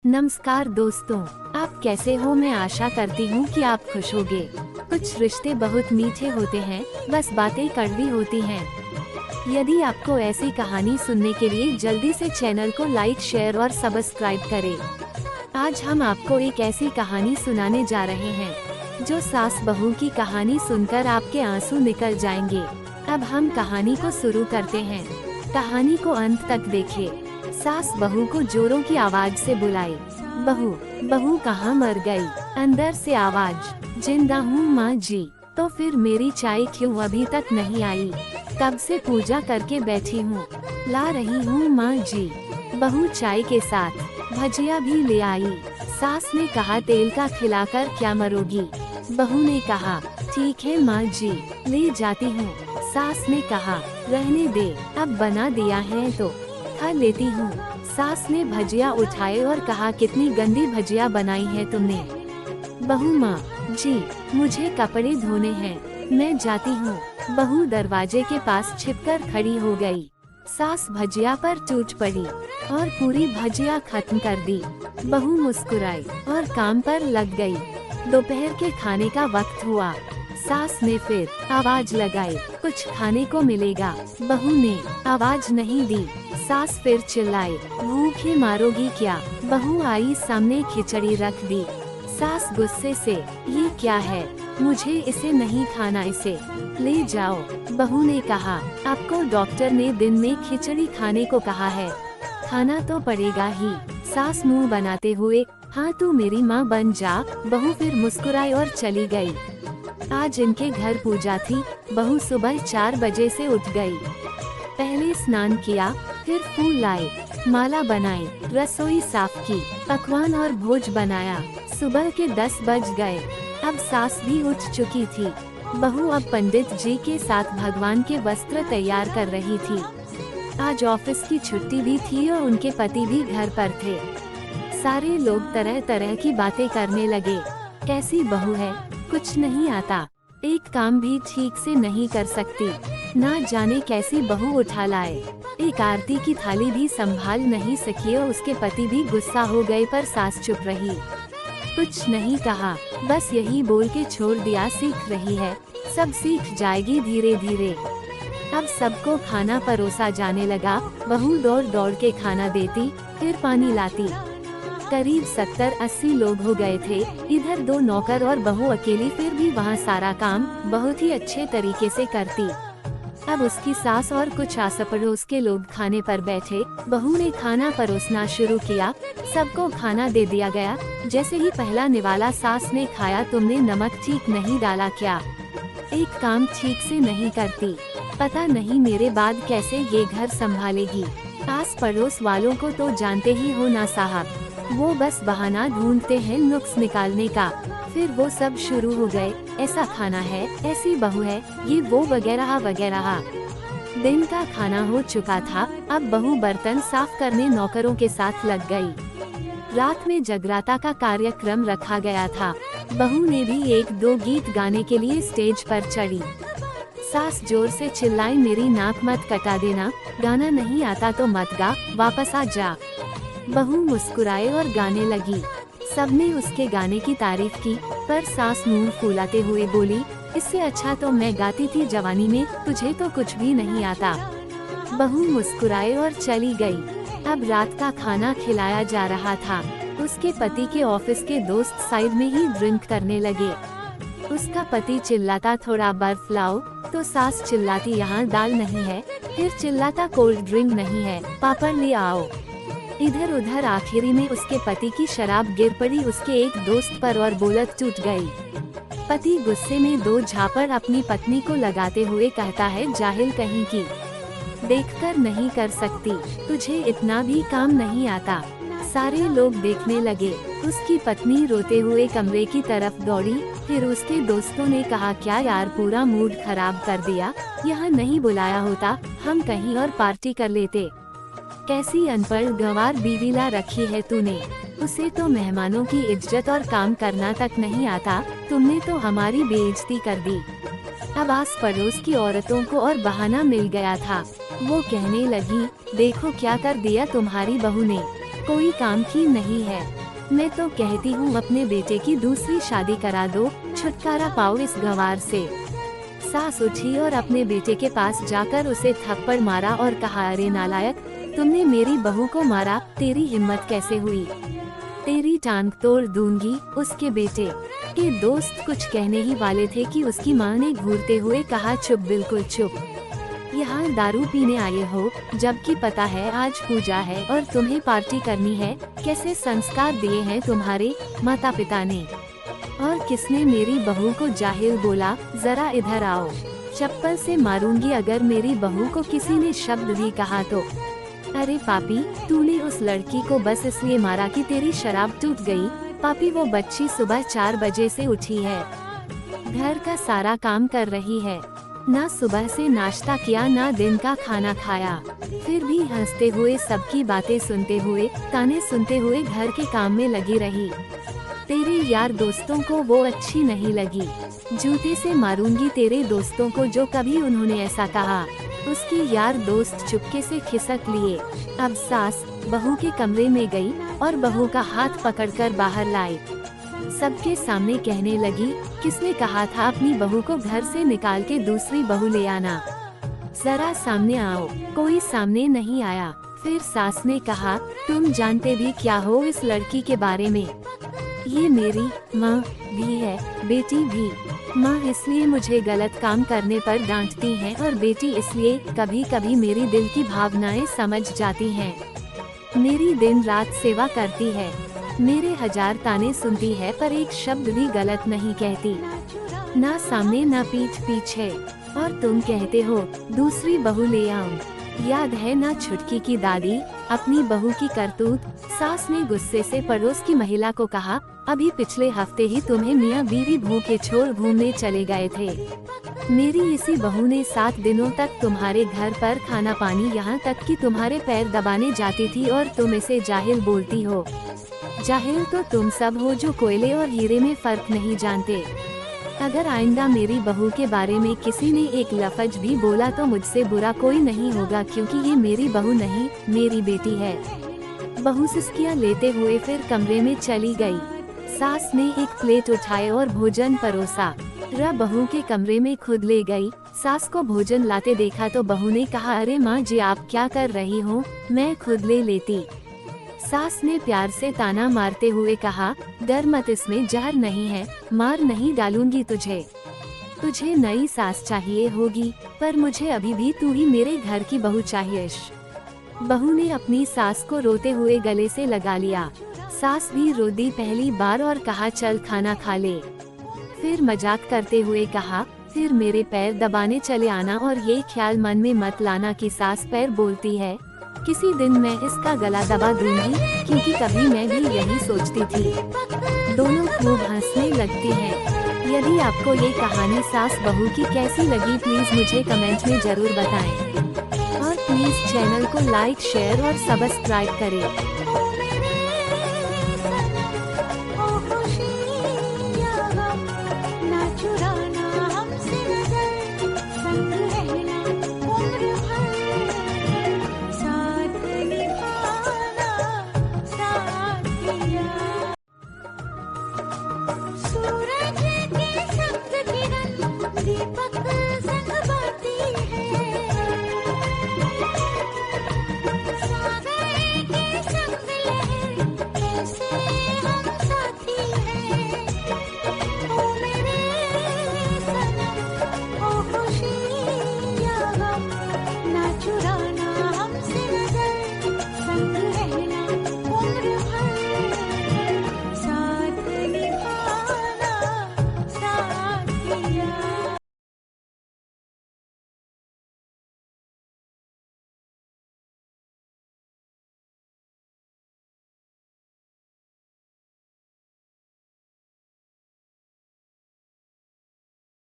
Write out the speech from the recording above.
नमस्कार दोस्तों, आप कैसे हो। मैं आशा करती हूँ कि आप खुश होंगे। कुछ रिश्ते बहुत मीठे होते हैं, बस बातें कड़वी होती हैं। यदि आपको ऐसी कहानी सुनने के लिए जल्दी से चैनल को लाइक, शेयर और सब्सक्राइब करें। आज हम आपको एक ऐसी कहानी सुनाने जा रहे हैं जो सास बहू की कहानी सुनकर आपके आंसू निकल जाएंगे। अब हम कहानी को शुरू करते हैं। कहानी को अंत तक देखिए। सास बहू को जोरों की आवाज से बुलाई। बहू, बहू कहाँ मर गई? अंदर से आवाज, जिंदा हूँ माँ जी। तो फिर मेरी चाय क्यों अभी तक नहीं आई? कब से पूजा करके बैठी हूँ, ला रही हूँ माँ जी। बहू चाय के साथ भजिया भी ले आई। सास ने कहा, तेल का खिलाकर क्या मरोगी? बहू ने कहा, ठीक है माँ जी, ले जाती हूँ। सास ने कहा, रहने दे, अब बना दिया है तो खा लेती हूँ। सास ने भजिया उठाए और कहा, कितनी गंदी भजिया बनाई है तुमने। बहू, माँ जी, मुझे कपड़े धोने हैं, मैं जाती हूँ। बहू दरवाजे के पास छिपकर खड़ी हो गई। सास भजिया पर टूट पड़ी और पूरी भजिया खत्म कर दी। बहू मुस्कुराई और काम पर लग गई। दोपहर के खाने का वक्त हुआ। सास ने फिर आवाज लगाई, कुछ खाने को मिलेगा? बहू ने आवाज नहीं दी। सास फिर चिल्लाई, भूखे मारोगी क्या? बहू आई सामने, खिचड़ी रख दी। सास गुस्से से, ये क्या है? मुझे इसे नहीं खाना, इसे ले जाओ। बहू ने कहा, आपको डॉक्टर ने दिन में खिचड़ी खाने को कहा है, खाना तो पड़ेगा ही। सास मुंह बनाते हुए, हाँ तू मेरी माँ बन जा। बहू फिर मुस्कुराई और चली गई। आज इनके घर पूजा थी। बहू सुबह 4 बजे से उठ गई। पहले स्नान किया, फिर फूल लाए, माला बनाई, रसोई साफ की, पकवान और भोज बनाया। सुबह के 10 बज गए। अब सास भी उठ चुकी थी। बहू अब पंडित जी के साथ भगवान के वस्त्र तैयार कर रही थी। आज ऑफिस की छुट्टी भी थी और उनके पति भी घर पर थे। सारे लोग तरह तरह की बातें करने लगे। कैसी बहू है, कुछ नहीं आता, एक काम भी ठीक से नहीं कर सकती, ना जाने कैसी बहू उठा लाए, एक आरती की थाली भी संभाल नहीं सकी और उसके पति भी गुस्सा हो गए। पर सास चुप रही, कुछ नहीं कहा, बस यही बोल के छोड़ दिया, सीख रही है, सब सीख जाएगी धीरे धीरे। अब सबको खाना परोसा जाने लगा। बहू दौड़ दौड़ के खाना देती, फिर पानी लाती। करीब 70-80 लोग हो गए थे। इधर 2 नौकर और बहू अकेली, फिर भी वहाँ सारा काम बहुत ही अच्छे तरीके से करती। अब उसकी सास और कुछ आस पड़ोस के लोग खाने पर बैठे। बहू ने खाना परोसना शुरू किया, सबको खाना दे दिया गया। जैसे ही पहला निवाला सास ने खाया, तुमने नमक ठीक नहीं डाला क्या? एक काम ठीक से नहीं करती, पता नहीं मेरे बाद कैसे ये घर संभालेगी। आस पड़ोस वालों को तो जानते ही हो ना साहब, वो बस बहाना ढूंढते हैं नुक्स निकालने का। फिर वो सब शुरू हो गए, ऐसा खाना है, ऐसी बहू है, ये वो वगैरह वगैरह। दिन का खाना हो चुका था। अब बहू बर्तन साफ करने नौकरों के साथ लग गई। रात में जगराता का कार्यक्रम रखा गया था। बहू ने भी 1-2 गीत गाने के लिए स्टेज पर चढ़ी। सास जोर से चिल्लाई, मेरी नाक मत कटा देना, गाना नहीं आता तो मत गा, वापस आ जा। बहू मुस्कुराए और गाने लगी। सबने उसके गाने की तारीफ की, पर सास मुंह फुलाते हुए बोली, इससे अच्छा तो मैं गाती थी जवानी में, तुझे तो कुछ भी नहीं आता। बहू मुस्कुराए और चली गई। अब रात का खाना खिलाया जा रहा था। उसके पति के ऑफिस के दोस्त साइड में ही ड्रिंक करने लगे। उसका पति चिल्लाता, थोड़ा बर्फ लाओ, तो सास चिल्लाती, यहाँ दाल नहीं है, फिर चिल्लाता, कोल्ड ड्रिंक नहीं है, पापड़ ले आओ। इधर उधर आखिरी में उसके पति की शराब गिर पड़ी उसके एक दोस्त पर और बोलत टूट गई। पति गुस्से में 2 झापड़ अपनी पत्नी को लगाते हुए कहता है, जाहिल कहीं की, देखकर नहीं कर सकती, तुझे इतना भी काम नहीं आता। सारे लोग देखने लगे। उसकी पत्नी रोते हुए कमरे की तरफ दौड़ी। फिर उसके दोस्तों ने कहा, क्या यार, पूरा मूड खराब कर दिया, यहाँ नहीं बुलाया होता, हम कहीं और पार्टी कर लेते। कैसी अनपढ़ गंवार बीवी ला रखी है तूने, उसे तो मेहमानों की इज्जत और काम करना तक नहीं आता, तुमने तो हमारी बेइज्जती कर दी। अब आस पड़ोस की औरतों को और बहाना मिल गया था। वो कहने लगी, देखो क्या कर दिया तुम्हारी बहू ने, कोई काम की नहीं है। मैं तो कहती हूँ अपने बेटे की दूसरी शादी करा दो, छुटकारा पाओ इस गंवार से। सास उठी और अपने बेटे के पास जाकर उसे थप्पड़ मारा और कहा, अरे नालायक, तुमने मेरी बहू को मारा, तेरी हिम्मत कैसे हुई, तेरी टांग तोड़ दूंगी। उसके बेटे के दोस्त कुछ कहने ही वाले थे कि उसकी मां ने घूरते हुए कहा, चुप, बिल्कुल चुप, यहाँ दारू पीने आए हो, जबकि पता है आज पूजा है और तुम्हें पार्टी करनी है। कैसे संस्कार दिए हैं तुम्हारे माता पिता ने, और किसने मेरी बहू को जाहिल बोला, जरा इधर आओ, चप्पल से मारूंगी अगर मेरी बहू को किसी ने शब्द भी कहा तो। अरे पापी, तूने उस लड़की को बस इसलिए मारा कि तेरी शराब टूट गई। पापी, वो बच्ची सुबह 4 बजे से उठी है, घर का सारा काम कर रही है, ना सुबह से नाश्ता किया ना दिन का खाना खाया, फिर भी हंसते हुए सबकी बातें सुनते हुए, ताने सुनते हुए घर के काम में लगी रही। तेरे यार दोस्तों को वो अच्छी नहीं लगी, जूते से मारूंगी तेरे दोस्तों को जो कभी उन्होंने ऐसा कहा। उसकी यार दोस्त चुपके से खिसक लिए। अब सास बहू के कमरे में गई और बहू का हाथ पकड़कर बाहर लाई। सबके सामने कहने लगी, किसने कहा था अपनी बहू को घर से निकाल के दूसरी बहू ले आना, जरा सामने आओ। कोई सामने नहीं आया। फिर सास ने कहा, तुम जानते भी क्या हो इस लड़की के बारे में, ये मेरी माँ भी है, बेटी भी। माँ इसलिए मुझे गलत काम करने पर डांटती हैं और बेटी इसलिए कभी कभी मेरी दिल की भावनाएं समझ जाती हैं। मेरी दिन रात सेवा करती है, मेरे 1000 ताने सुनती है पर एक शब्द भी गलत नहीं कहती, ना सामने ना पीठ पीछे। और तुम कहते हो दूसरी बहू ले आऊं। याद है ना छुटकी की दादी, अपनी बहू की करतूत। सास ने गुस्से से पड़ोस की महिला को कहा, अभी पिछले हफ्ते ही तुम्हें मियाँ बीवी भूखे छोड़ घूमने चले गए थे। मेरी इसी बहू ने 7 दिनों तक तुम्हारे घर पर खाना पानी, यहाँ तक कि तुम्हारे पैर दबाने जाती थी और तुम इसे जाहिल बोलती हो। जाहिल तो तुम सब हो जो कोयले और हीरे में फर्क नहीं जानते। अगर आइंदा मेरी बहू के बारे में किसी ने एक लफ्ज भी बोला तो मुझसे बुरा कोई नहीं होगा, क्योंकि ये मेरी बहू नहीं, मेरी बेटी है। बहू सिसकियां लेते हुए फिर कमरे में चली गई। सास ने एक प्लेट उठाए और भोजन परोसा। बहू के कमरे में खुद ले गई। सास को भोजन लाते देखा तो बहू ने कहा, अरे माँ जी आप क्या कर रही हो, मैं खुद ले लेती। सास ने प्यार से ताना मारते हुए कहा, डर मत, इसमें जहर नहीं है, मार नहीं डालूंगी तुझे। तुझे नई सास चाहिए होगी, पर मुझे अभी भी तू ही मेरे घर की बहू चाहिए। बहू ने अपनी सास को रोते हुए गले से लगा लिया। सास भी रो दी पहली बार और कहा, चल खाना खा ले। फिर मजाक करते हुए कहा, फिर मेरे पैर दबाने चले आना और ये ख्याल मन में मत लाना कि सास पैर बोलती है। किसी दिन मैं इसका गला दबा दूंगी, क्योंकि कभी मैं भी यही सोचती थी। दोनों खूब हंसने लगती हैं। यदि आपको ये कहानी सास बहू की कैसी लगी प्लीज मुझे कमेंट में जरूर बताएं। और प्लीज चैनल को लाइक, शेयर और सब्सक्राइब करें।